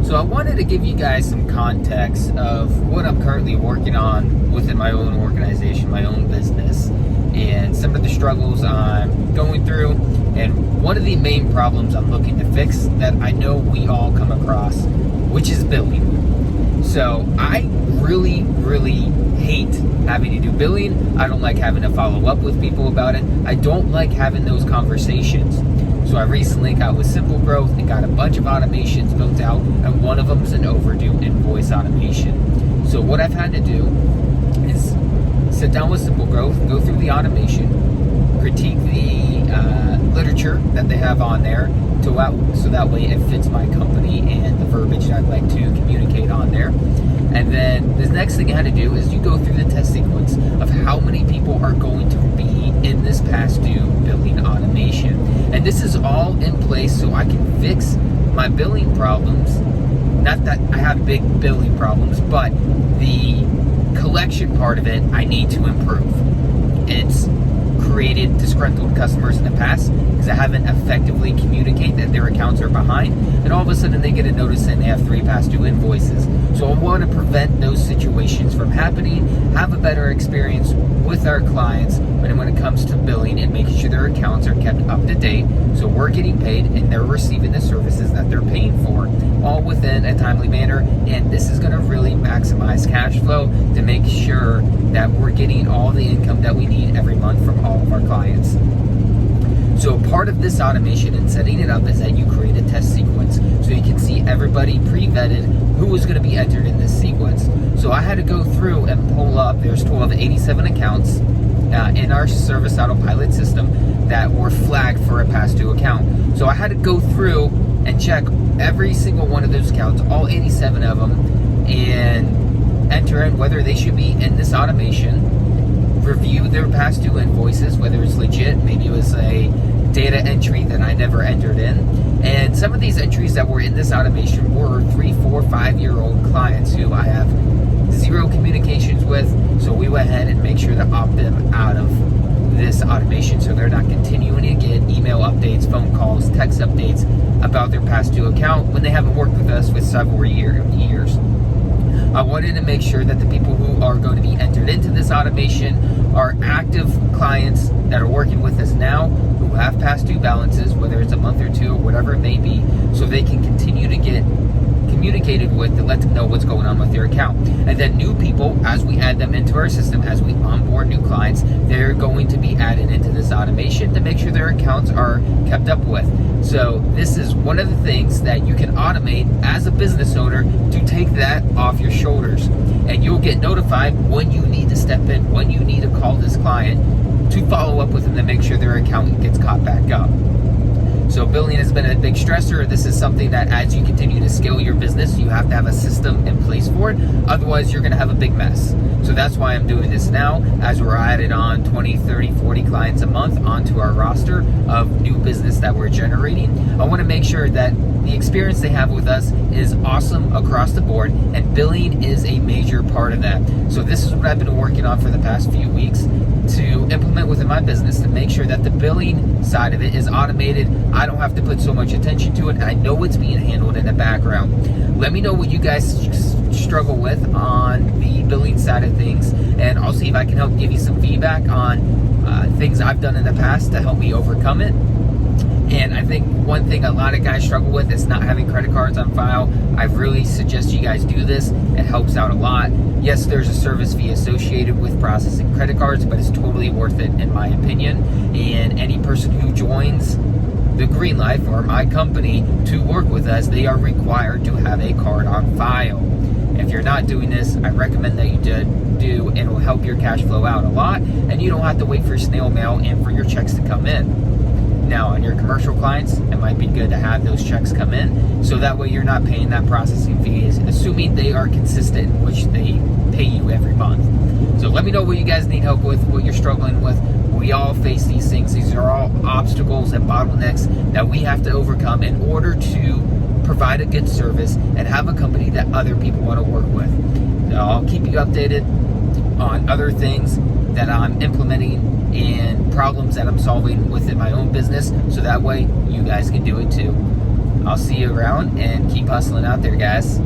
So I wanted to give you guys some context of what I'm currently working on within my own organization, my own business, and some of the struggles I'm going through, and one of the main problems I'm looking to fix that I know we all come across, which is billing. So I really hate having to do billing. I don't like having to follow up with people about it. I don't like having those conversations. So I recently got with Simple Growth and got a bunch of automations built out, and one of them is an overdue invoice automation. So what I've had to do is sit down with Simple Growth, go through the automation, critique the literature that they have on there, so that way it fits my company and the verbiage that I'd like to communicate on there. And then the next thing I had to do is you go through the test sequence of how many people are going to be in this past due billing automation. And this is all in place so I can fix my billing problems. Not that I have big billing problems, but the collection part of it, I need to improve. It's created disgruntled customers in the past because I haven't effectively communicated that their accounts are behind, and all of a sudden they get a notice saying they have 3 past due invoices. So I want to prevent those situations from happening, have a better experience with our clients when it comes to billing and making sure their accounts are kept up to date, so we're getting paid and they're receiving the services that they're paying for, all within a timely manner. And this is going to really maximize cash flow to make sure that we're getting all the income that we need every month from all of our clients. So part of this automation and setting it up is that you create a test sequence so you can see everybody pre-vetted who is going to be entered in this sequence. So I had to go through and pull up, there's 87 accounts in our service autopilot system that were flagged for a past due account. So I had to go through and check every single one of those accounts, all 87 of them, and enter in whether they should be in this automation, review their past due invoices, whether it's legit, maybe it was a data entry that I never entered in. And some of these entries that were in this automation were 3, 4, 5-year-old clients who I have zero communications with. So we went ahead and make sure to opt them out of this automation so they're not continuing to get email updates, phone calls, text updates about their past due account when they haven't worked with us for several years. I wanted to make sure that the people who are going to be entered into this automation are active clients that are working with us now, who have past due balances, whether it's a month or two or whatever it may be, so they can continue to get communicated with to let them know what's going on with their account. And then new people, as we add them into our system, as we onboard new clients, they're going to be added into this automation to make sure their accounts are kept up with. So this is one of the things that you can automate as a business owner to take that off your shoulders. And you'll get notified when you need to step in, when you need to call this client to follow up with them to make sure their account gets caught back up. So billing has been a big stressor. This is something that as you continue to scale your business, you have to have a system in place for it. Otherwise, you're going to have a big mess. So that's why I'm doing this now, as we're added on 20, 30, 40 clients a month onto our roster of new business that we're generating. I want to make sure that the experience they have with us is awesome across the board, and billing is a major part of that. So this is what I've been working on for the past few weeks to implement within my business to make sure that the billing side of it is automated. I don't have to put so much attention to it, and I know it's being handled in the background. Let me know what you guys struggle with on the billing side of things, and I'll see if I can help give you some feedback on things I've done in the past to help me overcome it. And I think one thing a lot of guys struggle with is not having credit cards on file. I really suggest you guys do this. It helps out a lot. Yes, there's a service fee associated with processing credit cards, but it's totally worth it in my opinion. And any person who joins the Green Life or my company to work with us, they are required to have a card on file. If you're not doing this, I recommend that you do, and it will help your cash flow out a lot, and you don't have to wait for snail mail and for your checks to come in. Now, on your commercial clients, it might be good to have those checks come in, so that way you're not paying that processing fees, assuming they are consistent, which they pay you every month. So let me know what you guys need help with, what you're struggling with. We all face these things. These are all obstacles and bottlenecks that we have to overcome in order to provide a good service and have a company that other people want to work with. So I'll keep you updated on other things that I'm implementing and problems that I'm solving within my own business, so that way you guys can do it too. I'll see you around, and keep hustling out there, guys.